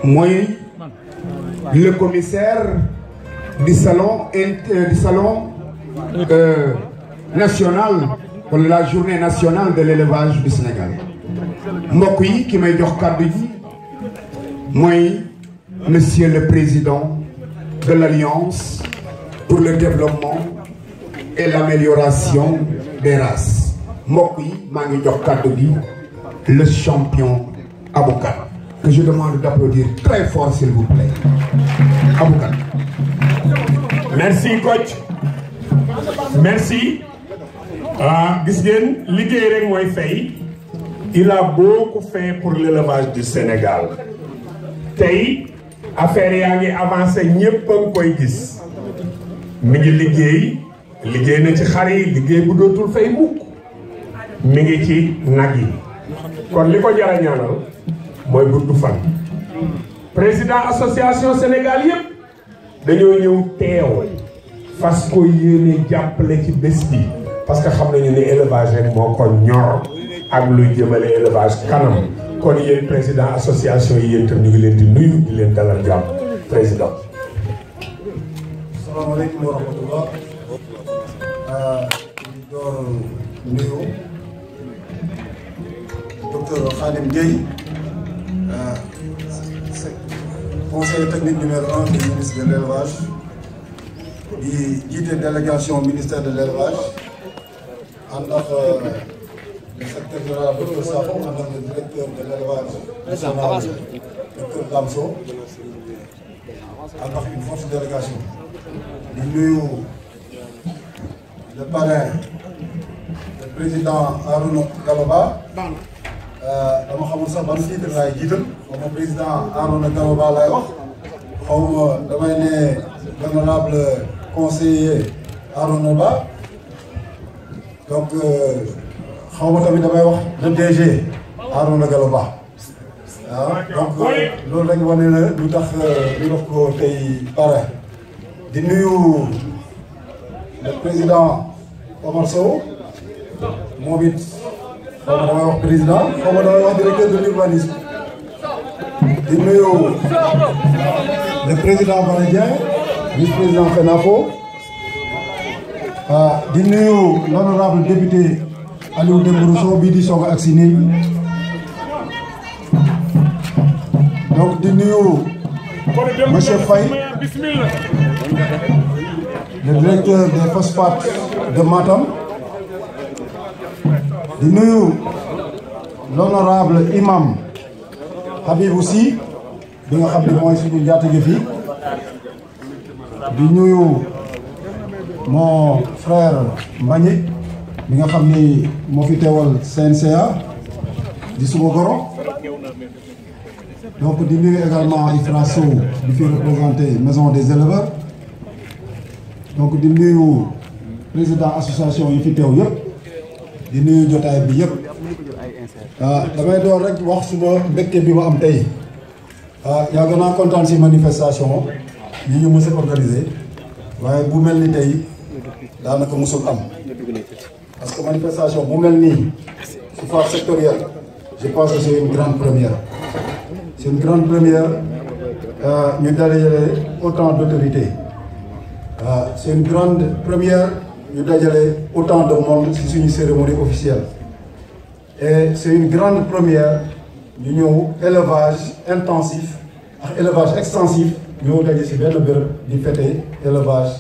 moi le commissaire du salon national pour la journée nationale de l'élevage du Sénégal. mbokk yi ki may jox kàddu gi mooy monsieur le président de l'Alliance pour le développement et l'amélioration des races. mbokk yi maa ngi jox kàddu gi le champion Aboukan, que je demande d'applaudir très fort s'il vous plaît. Aboukan. Merci coach. Merci. Gis ngeen liggéey rek mooy fay. Il a beaucoup fait pour l'élevage du Sénégal. Tey affaire yaa ngi avancé ñëpp a ngi koy gis. mi ngi liggéey na ci xar yi liggéey bu dootul fay mukk. mi ngi ci nag yi. kon li ko jara ñaanal mooy gudd fan. président association Sénégal yëpp dañoo ñëw teew fas ko yéene jàppale ci bés bi parce que xam nañu ne élevage rek moo ko ñor ak luy jëmale élevage kanam kon yéen président association yi yéen tam ñu ngi leen di nuyu di leen dalal jàmm président. asalaamaaleykum wa rahmatullah. di door nuyu docteur Khadim Gueye, conseiller technique numéro 1 du ministre de l'élevage, di jiite délégation ministère de l'élevage, ànd ak le secrétaire général docteur Sakho, ànd ak le directeur de l'élevage national docteur Damso, ànd ak une forte délégation. di nuyu le parrain le président Arouna Galoba. dama xamul sax ban titre laay jiital xaw ma président Arouna Galoba laay wax xaw ma damay ne l'honorable conseiller Arouna Ba donc xaw ma tamit damay wax le DG Arouna Galoba waaw donc loolu rek wane na lu tax ñu def ko tey pare di nuyu le président Omar Sow moom it xaw ma damay wax président xaw ma damay wax directeur de l'urbanisme di nuyu le président Baradien vice-président FENAFO di nuyu l'honorable député Aliou Dembourou Sow bii di soog a agsi nii donc di nuyu monsieur Faye le directeur des phosphates de Matam di nuyu l'honorable imam Habibou Sy bi nga xam ne mooy suñu njaatige fii di nuyu mon frère Mbagnick bi nga xam ni moo fi teewal CNCA di suma goro donc di nuyu également Ifra Sow di fi représenté maison des éleveurs donc di nuyu président association yi fi teew yëpp di nuyu jotaay bi yëpp damay door rek wax suma mbégte bi ma am tey yàgg naa kontaan si manifestation yi ñu mës a organisé waaye bu mel ni tey daanaka musul am parce que manifestation bu mel nii si phase sectorielle je pense que c'est une grande première c'est une grande première ñu dajale autant d'autorités c'est une grande première ñu dajale autant de monde si suñu cérémonie officielle et c'est une grande première ñu ñëw élevage intensif ak élevage extensif ñëw daje si benn bërëb di fêter élevage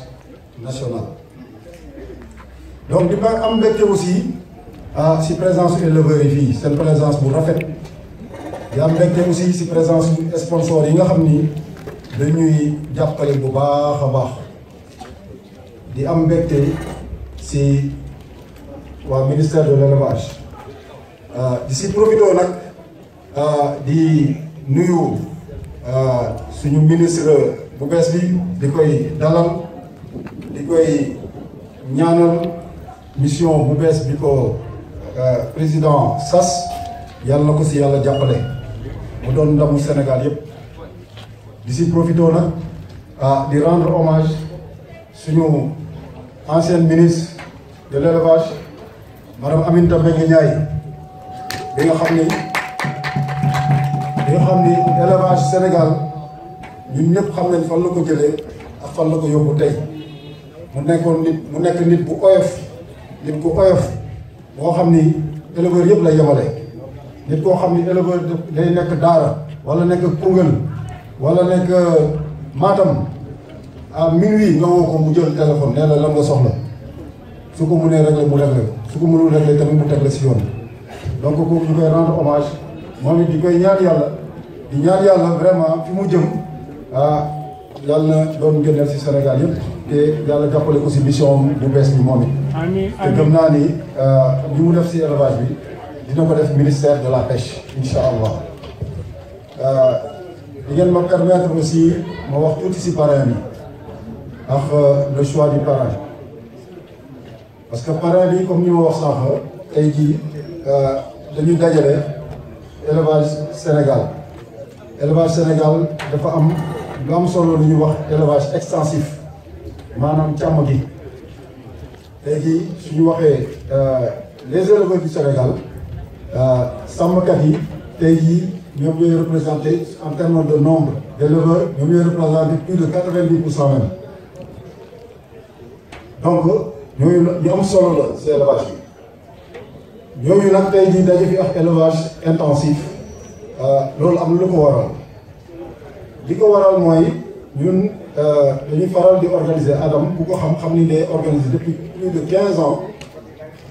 national donc di ma am mbégte aussi si présence éleveurs yi fii seen présence bu rafet di am mbégte aussi si présence sponsors yi nga xam ni dañuy jàppale bu baax a baax di am mbégte si waa ministère de l'élevage di si profité nag di nuyu suñu ministre bu bees bi di koy dalal di koy ñaanal mission bu bees bi ko président sas yàlla na ko si yàlla jàppale mu doon ndamu Sénégal yépp di si profité nag di rendre hommage suñu ancienne ministre de l'élevage madame Aminata Mbengue Ndiaye bi nga ñu xam ni élevage Sénégal ñun ñëpp xam nañ fan la ko jëlee ak fan la ko yóbbu tey mu nekk nit bu oyof nit ku oyof boo xam ni éleveur yëpp lay yemale nit koo xam ni éleveur day nekk Daara wala nekk Koungheul wala nekk Matam à minuit nga woo ko mu jël téléphone nee la lan nga soxla su ko mënee régler mu régler ko su ko mënul régler tamit mu teg la si yoon donc kooku ñu koy rendre hommage moom it di koy ñaan yàlla vraiment fi mu jëm yàlla na doon génneel si Sénégal yëpp te yàlla jàppale ko si mission bu bees bi moom it. amiin te gëm naa ni li mu def si élevage bi dina ko def ministère de la pêche incha allah. di ngeen ma permettre aussi ma wax tuuti si parrain bi ak le choix du parrain parce que parrain bi comme ni ma wax sànq tey jii dañuy dajale élevage Sénégal dafa am lu am solo lu ñuy wax élevage extensif maanaam càmm gi tey jii suñu waxee les éleveurs du Sénégal sàmmkat yi tey jii ñoom ñooy représenté en termes de nombre d'éleveurs ñoom ñooy représenté plus de 90% même donc ñooñu ñu am solo la si élevage bi ñooñu nag tey jii daje fi ak élevage intensif loolu am na lu ko waral li ko waral mooy ñun dañuy faral di organiser Adam ku ko xam ni day organiser depuis plus de 15 ans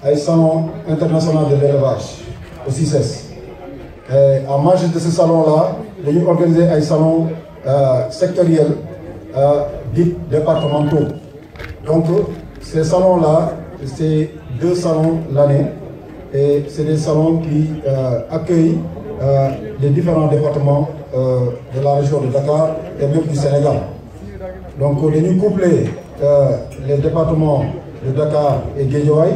ay salon international de l'élevage au CICES. En marge de ce salon-là, dañuy organiser ay salons sectoriels dits départementaux. Donc, ces salons-là, c'est 2 salons l'année et c'est des salons qui accueillent les différents départements de la région de Dakar et même du Sénégal. Donc, dañuy coupler les départements de Dakar et Guédiawaye,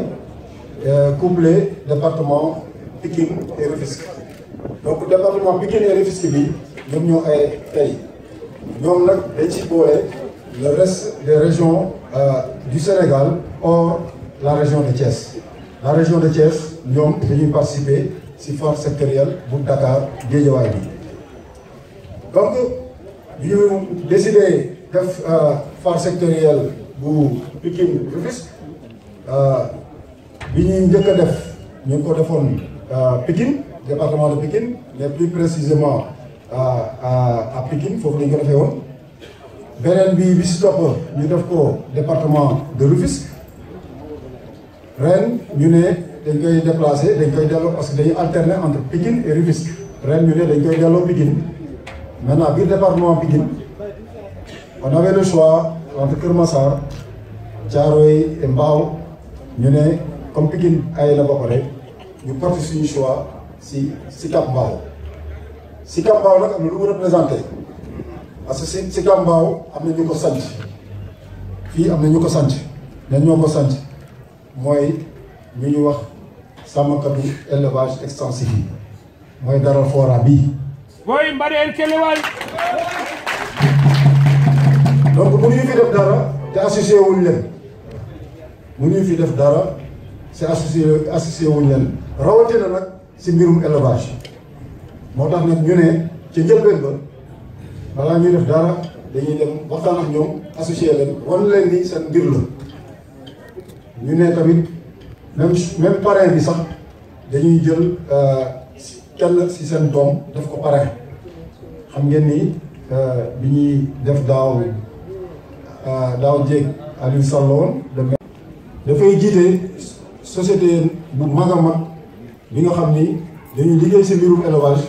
coupler département Pikine et Rufisque. Donc département Pikine et Rufisque bi ñoom ñoo ay tey ñoom nag dañ ci boole le reste des régions du Sénégal hors la région de Thiès. La région de Thiès ñoom dañuy participer ci foire sectorielle bu Dakar Guédiawaye bi. Donc bi ñu décidé def foire sectorielle bu Pikine Rufisque bi ñuy njëkk a def ñu ngi ko defoon Pikine. Département de Pikine, mais plus précisément à Pikine, il faut que nous le fassions. Benen bi si topp ñu def ko département de Rufisque. Ren ñu ne dañ koy déplacer dañ koy delloo parce que dañuy alterner entre Pikine et Rufisque. Ren ñu ne dañ koy delloo Pikine. Maintenant biir département Pikine on avait le choix entre Keur Massar, Thiaroye et Mbao. Ñu ne comme Pikine ay la bokk rek ñu porte suñu choix. Si Sicap Mbao Sicap Mbao nag am na lu mu représenté parce que Sicap Mbao am na ñu ko sant fii am na ñu ko sant ñan ñoo ko sant mooy ñu ñu wax sàmmkatu élevage extensif yi mooy Daral Fora bii. booy mbareen kelewaay. donc mënuñu fi def dara te associé wuñ leen mënuñu fi def dara te associé wuñ leen rawatina nag. ci mbirum élevage moo tax nag ñu ne ci njëlbeen ba balaa ñuy def dara dañuy dem waxtaan ak ñoom associé leen wan leen ni seen mbir la ñu ne tamit même parrain bi sax dañuy jël kenn ci seen doom def ko parrain xam ngeen ni bi ñuy def daaw jéeg Aliou Sall woon dafay jiite société bu mag a mag bi nga xam ni dañuy liggéey ci mbirum élevage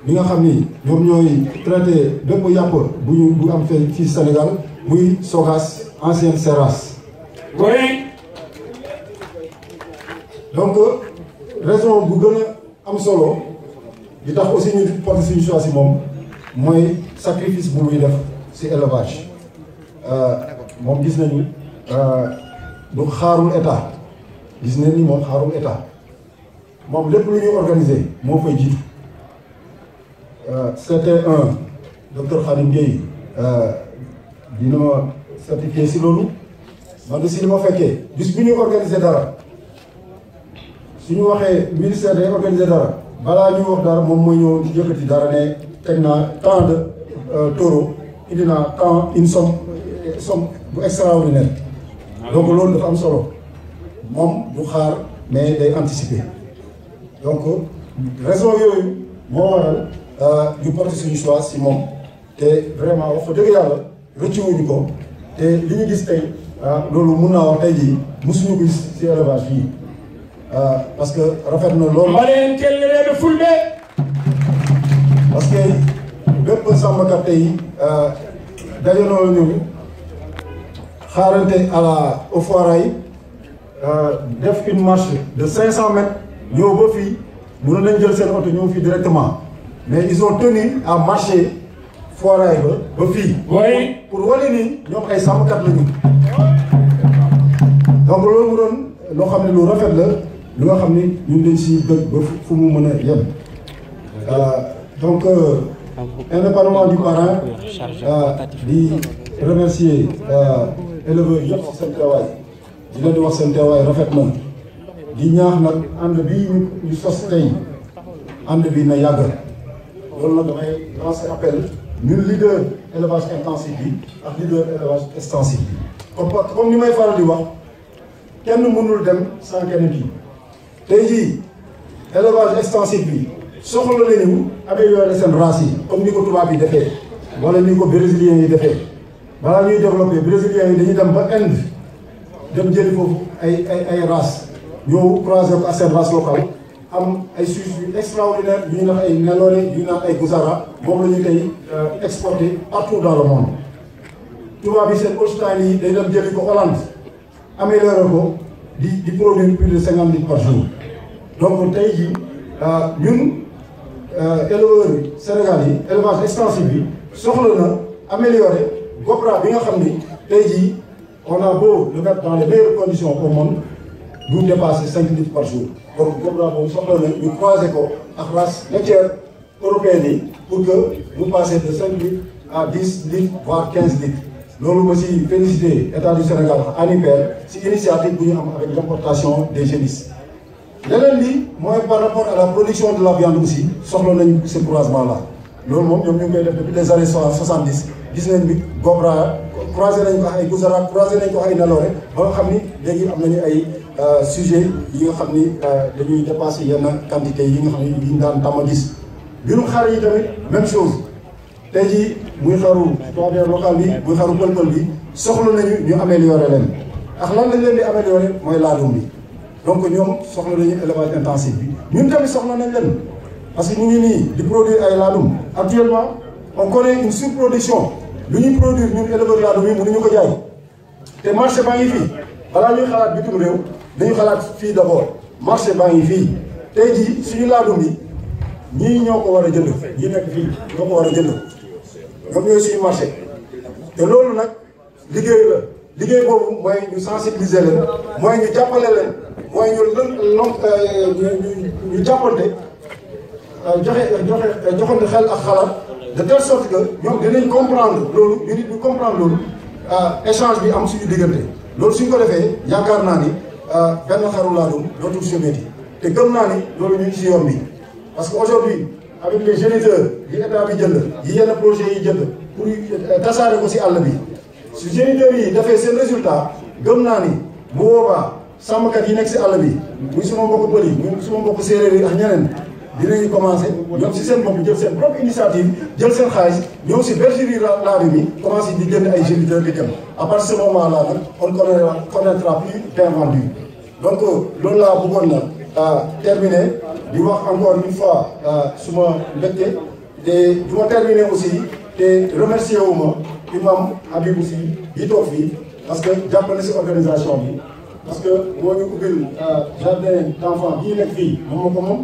bi nga xam ni ñoom ñooy traité bépp yàpp bu am fii Sénégal muy Sogas ancienne Seras. oui. donc raison bu gën a am solo di tax aussi ñu porté suñu choix ci moom mooy sacrifice bu muy def ci élevage moom gis nañu du xaarul état gis nañ ni moom xaarul état. moom lépp lu ñuy organisé moo fay jiitu CT1 docteur Khadim Gueye dina ma certifié si loolu man de si li ma fekkee bis bu ñuy organisé dara suñu waxee ministère day organisé dara balaa ñuy wax dara moom mooy ñëw yëkkati dara ne teg naa tant de taureaux indi naa tant une somme bu extraordinaire donc loolu dafa am solo moom du xaar mais day anticiper donc raison yooyu moo waral ñu porté suñu choix si moom te vraiment wax dëgg yàlla rëccuwuñu ko te li ñu gis tey loolu mun naa wax tey jii mosuñu ko gis si élevage fii parce que rafet na loolu. mbaɗen kelleleɓe fulɓe parce que bépp sàmmkat tey dajanoo ñu xaarante au foirail def une marche de 500 mètres ñëw ba fii mënoon nañ jël seen oto ñëw fii directement mais ils ont tenu à marcher foirail ba fii. oui pour wane ni ñoom ay sàmmkat lañu. donc loolu mu doon loo xam ne lu rafet la lu nga xam ni ñun dañ si bëgg ba fu mu mën a yem donc indépendamment du parrain di remercier éleveurs yëpp si seen teewaay di leen di wax seen teewaay rafet na di ñaax nag ànd bi ñu sos tey ànd bi na yàgg loolu nag damay lancer appel ñun leader élevage intensif bi ak leader élevage extensif bi comme ni may faral di wax kenn mënul dem sans kenn kii tey jii élevage extensif bi soxla nañu améliorer seen race yi comme ni ko tubaab yi defee wala ni ko brésiliens yi defee balaa ñuy développé brésiliens yi dañuy dem ba Inde dem jëli foofu ay race ñëw croiser ko ak seen race locale am ay suuf yu extraordinaire yu ñu naan ay Nelore yu ñu naan ay Guzara moom la ñu tey exporté partout dans le monde tubaab yi seen Holstein yi day dem jëli ko Hollande amélioré ko di produire plus de 50 litres par jour donc tey jii ñun éleveurs Sénégal yi élevage extensif bi soxla na amélioré Gobra bi nga xam ni tey jii on a beau le mettre dans les meilleures conditions au monde du dépasser 5 litres par jour donc Gobra boobu soxla na ñu croiser ko ak race laitière européenne yi pour que mu passer de 5 litres à 10 litres voire 15 litres loolu ma si féliciter état du Sénégal ANIPER si initiative bu ñu am avec l'importation des génisses. leneen li mooy par rapport à la production de la viande aussi soxla nañu ce croisement là loolu moom ñoom ñu ngi koy def depuis les années 70 gis nañ bi Gobra croisé nañ ko ay Guzara croisé nañ ko ay Nelore ba nga xam ni léegi am nañu ay sujet yi nga xam ni dañuy dépasser yenn quantité yi nga xam ni yi ñu daan tàmm gis mbirum xar yi tamit même chose tey jii muy xaru citoyen local bi muy xaru pël-pël bi soxla nañu ñu améliorer leen ak lan lañ leen di améliorer mooy laadum bi donc ñoom soxla nañu élevage intensif bi ñun tamit soxla nañ leen parce que ñu ngi nii di produire ay laadum actuellement on connaît une surproduction lu ñuy produire ñun éleveur laadum yi mënuñu ko jaay te marché baa ngi fii balaa ñuy xalaat bitim réew dañu xalaat fii d'abord marché baa ngi fii tey jii suñu laadum yi ñii ñoo ko war a jënd ñi nekk fii ñoo ko war a jënd ñoom ñooy suñu marché te loolu nag liggéey la liggéey boobu mooy ñu sensibiliser leen mooy ñu jàppale leen mooy ñu jàppante joxante xel ak xalaat de telle sorte que ñoom dinañ comprendre loolu ñu nit ñu comprendre loolu échange bi am suñu diggante loolu suñ ko defee yaakaar naa ni benn xaru laadum dootul seméti te gëm naa ni loolu ñu ngi si yoon bi parce que aujourd'hui avec les géniteurs yi état bi jënd yi yenn projets yi jënd pour tasaare ko si àll bi su géniteurs yi dafee seen résultat gëm naa ni bu boobaa sàmmkat yi nekk si àll bi muy suma mbokk pël yi muy suma mbokk séeréer yi ak ñeneen dinañu commencé ñoom si seen bopp jël seen propre initiative jël seen xaalis ñëw si bergerie laadum yi commencé di jënd ay géniteurs di dem à partir de ce moment là nag on connaîtra plus d'invendus donc loolu laa bëggoon na terminer di wax encore une fois suma mbégte te du ma terminer aussi te remercier wu ma imam Habibou Sy yi toog fii parce que jàpp na si organisation bi parce que moo ñu ubbil jardin d'enfants bii nekk fii moom moo ko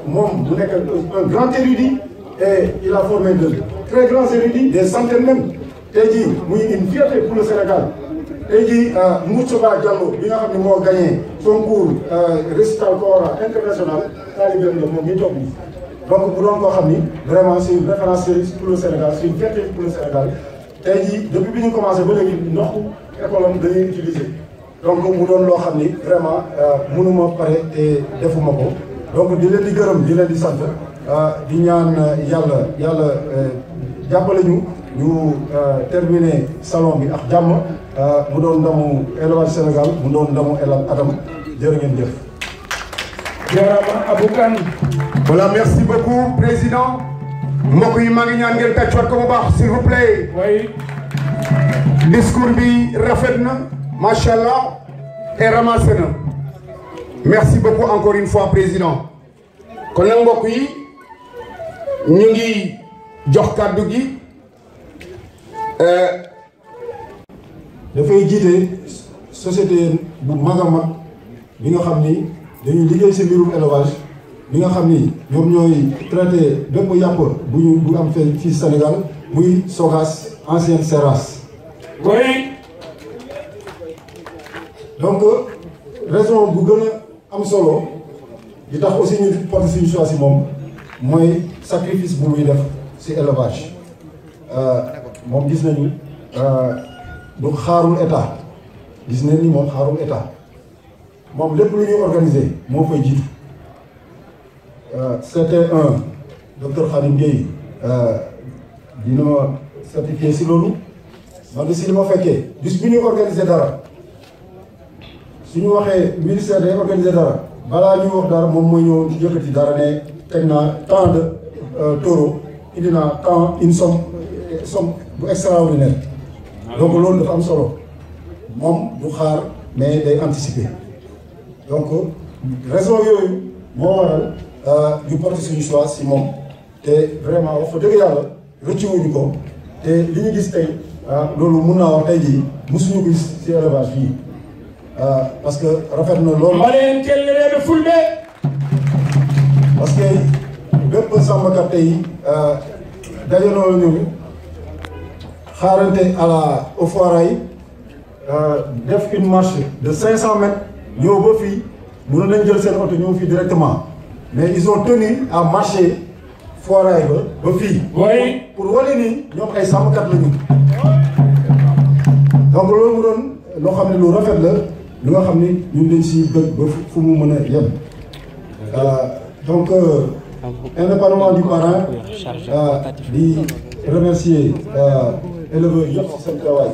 moom bu nekk un grand érudit et il a formé de très grands érudits des centaines même tey jii muy une fierté pour le Sénégal tey jii Moustapha Diallo bi nga xam ne moo gagné concours récital Kora international taalibe la moom mi toog nii donc bu doon koo xam ni vraiment c'est une référence pour le Sénégal c'est une fierté pour le Sénégal tey jii depuis bi ñu commencé ba léegi ndoxu école am dañuy utiliser donc mu doon loo xam ni vraiment mënuma pare te defuma ko donc di leen di gërëm di leen di sant di ñaan yàlla jàppale ñu terminer salon bi ak jàmm mu doon ndamu élevage Sénégal mu doon ndamu Adam jërë ngeen jëf. Jarama Aboukan. Voilà, merci beaucoup président. mbokk yi maa ngi ñaan ngeen tàccuwaat ko bu baax s'il vous plaît. Oui. discours bi rafet na macha allah et ramassé na. merci beaucoup encore une fois président. kon nag mbokk yi ñu ngi jox kàddu gi. dafay jiite société bu mag a mag bi nga xam ni dañuy liggéey ci mbirum élevage bi nga xam ni ñoom ñooy traité bépp yàpp bu am fii Sénégal muy Sogas ancienne Seras. Oui. donc raison bu gën a am solo di tax aussi ñu porte suñu choix ci moom mooy sacrifice bu muy def ci élevage moom gis nañu du xaarul état gis nañ ni moom xaarul état moom lépp lu ñuy organiser moo fay jiitu CT1 docteur Khadim Gueye dina ma certifié ci loolu man de si li ma fekkee bis bu ñuy organiser dara suñu waxee ministère day organiser dara balaa ñuy wax dara moom mooy ñëw yëkkati dara ne teg naa tant de taureau indi naa tant une somme bu extraordinaire donc loolu dafa am solo moom du xaar mais day anticiper donc raison yooyu moo waral ñu porte suñu choix si moom te vraiment wax fa dëgg yàlla rëccuwuñu ko te li ñu gis tey loolu mun naa wax tey jii mosuñu ko gis si élevage fii parce que rafet na loolu. Mbaleen Kellere Fulbe. parce que bépp sàmmkat tey dajaloo ñu xaarante au foirail def une marche de 500 mètres ñëw ba fii mënoon nañ jël seen oto ñëw fii directement mais ils ont tenu à marcher foirail ba fii. Oui. pour wane ni ñoom ay sàmmkat lañu. donc loolu mu doon loo xam ne lu rafet la lu nga xam ni ñun dañ si bëgg ba fu mu mën a yem. donc indépendamment du parrain di remercier éleveurs yëpp si seen teewaay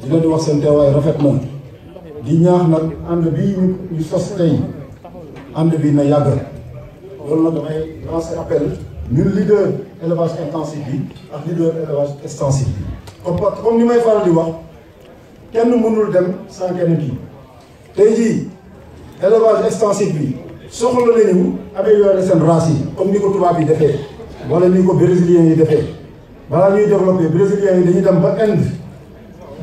di leen di wax seen teewaay rafet na di ñaax nag ànd bi ñu sos tey ànd bi na yàgg loolu nag damay lancer appel ñun leader élevage intensif bi ak leader élevage extensif bi comme ni may faral di wax kenn mënul dem sans kenn kii tey jii élevage extensif bi soxla nañu améliorer seen race yi comme ni ko tubaab yi defee wala ni ko brésiliens yi defee balaa ñuy développer brésiliens yi dañuy dem ba Inde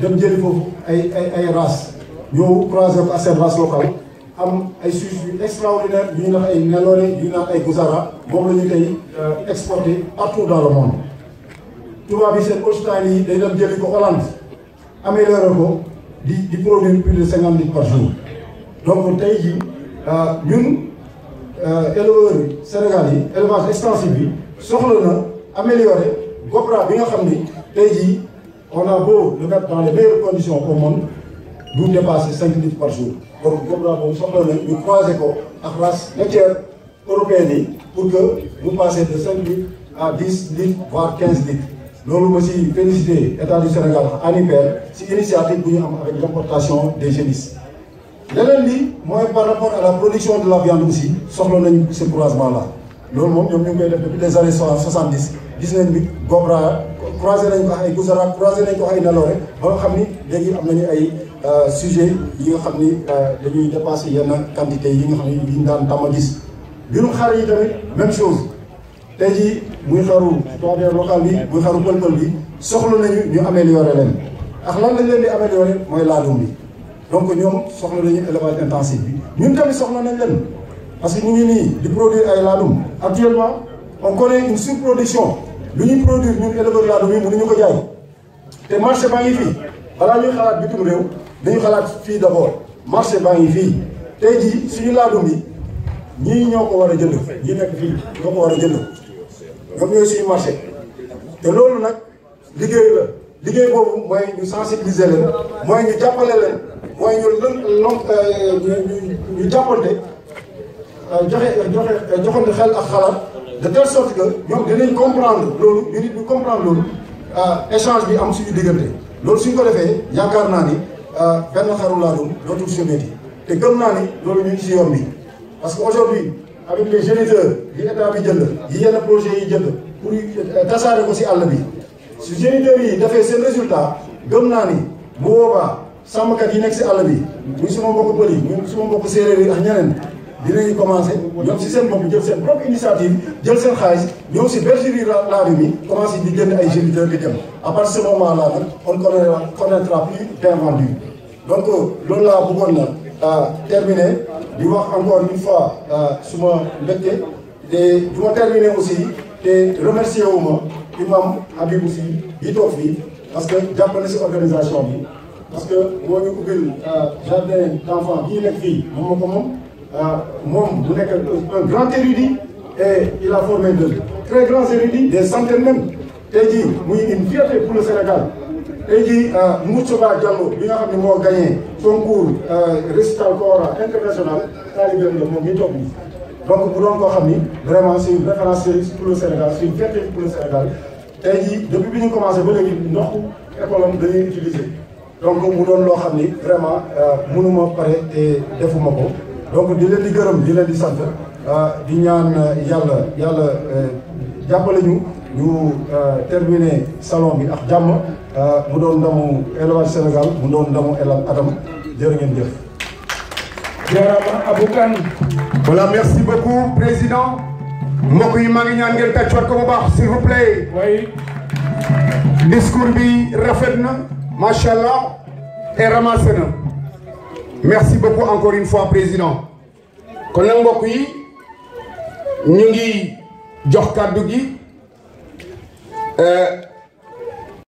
dem jëli foofu ay race ñëw croiser ko ak seen race locale am ay suisse yu extraordinaire yu ñu naan ay Nelore yu ñu naan ay Guzara moom la ñu tey exporter partout dans le monde tubaab yi seen Holstein yi day dem jëli ko Hollande améliorer ko di produire plus de 50 litres par jour donc tey jii ñun éleveurs Sénégal yi élevage extensif bi soxla na améliorer Gobra bi nga xam ni tey jii on a beau le mettre dans les meilleures conditions au monde du dépasser 5 litres par jour donc Gobra boobu soxla na ñu croiser ko ak race laitière européenne yi pour que ñu passer de 5 litres à 10 litres voire 15 litres loolu ma si féliciter état du Sénégal ANIPER si initiative bu ñu am avec l'importation des génisses. leneen li mooy par rapport à la production de la viande aussi soxla nañu ce croisement là loolu moom ñoom ñu ngi koy def depuis les années 70 gis nañ bi Gobra croisé nañ ko ay Guzara croisé nañ ko ay Nelore ba nga xam ni léegi am nañu ay sujets yi nga xam ni dañuy dépasser yenn quantité yi nga xam ni yi ñu daan tàmm gis mbirum xar yi tamit même chose tey jii muy xaru citoyen local bi muy xaru pël-pël bi soxla nañu ñu améliorer leen ak lan lañ leen di améliorer mooy laadum bi donc ñoom soxla nañu élevage intensif bi ñun tamit soxla nañ leen parce que ñu ngi nii di produire ay laadum actuellement on connaît une surproduction lu ñuy produire ñun éleveur laadum yi mënuñu ko jaay te marché baa ngi fii balaa ñuy xalaat bitim réew dañu xalaat fii d'abord marché baa ngi fii tey jii suñu laadum yi ñii ñoo ko war a jënd ñi nekk fii ñoo ko war a jënd ñoom ñooy suñu marché te loolu nag liggéey la liggéey boobu mooy ñu sensibiliser leen mooy ñu jàppale leen mooy ñu jàppante joxante xel ak xalaat de telle sorte que ñoom dinañ comprendre loolu unité bi comprendre loolu échange bi am suñu diggante loolu suñ ko defee yaakaar naa ni benn xaru laa doon dootul semeeti te gëm naa ni loolu ñu ngi si yoon bi parce que aujourd'hui avec les géniteurs yi état bi jënd yi yenn projets yi jënd pour tasaare ko si àll bi su géniteurs yi dafee seen résultat gëm naa ni bu boobaa sàmmkat yi nekk si àll bi muy suma mbokk bëri muy suma mbokk séeréer yi ak ñeneen dinañu commencé ñoom si seen bopp jël seen propre initiative jël seen xaalis ñëw si bergerie Ladoum mi commencé di jënd ay géniteurs di dem à partir de ce moment là nag on connaîtra plus d'invendus donc loolu laa bëggoon na terminer di wax encore une fois suma mbégte te du ma terminer aussi te remercier wu ma imam Habib aussi yi toog fii parce que jàpp na si organisation bi parce que moo ñu ubbil jardin d'enfants bii nekk fii moom moom bu nekk un grand érudit et il a formé de très grands érudits des centaines même tey jii muy une fierté pour le Sénégal tey jii Moustapha Diallo bi nga xam ne moo gagné concours récital Kora international taalibe la moom mi toog nii donc bu doon koo xam ni vraiment c'est une référence pour le Sénégal c'est une fierté pour le Sénégal tey jii depuis bi ñu commencé ba léegi ndoxu école am dañuy utiliser donc mu doon loo xam ni vraiment mënuma pare te defuma ko donc di leen di gërëm di leen di sant di ñaan yàlla jàppale ñu terminer salon bi ak jàmm mu doon ndamu élevage Sénégal mu doon ndamu Adam jërë ngeen jëf. Jarama Aboukan. Voilà, merci beaucoup président. mbokk yi maa ngi ñaan ngeen tàccuwaat ko bu baax s'il vous plaît. Oui. discours bi rafet na macha allah et ramassé na. merci beaucoup encore une fois président. kon nag mbokk yi ñu ngi jox kàddu gi.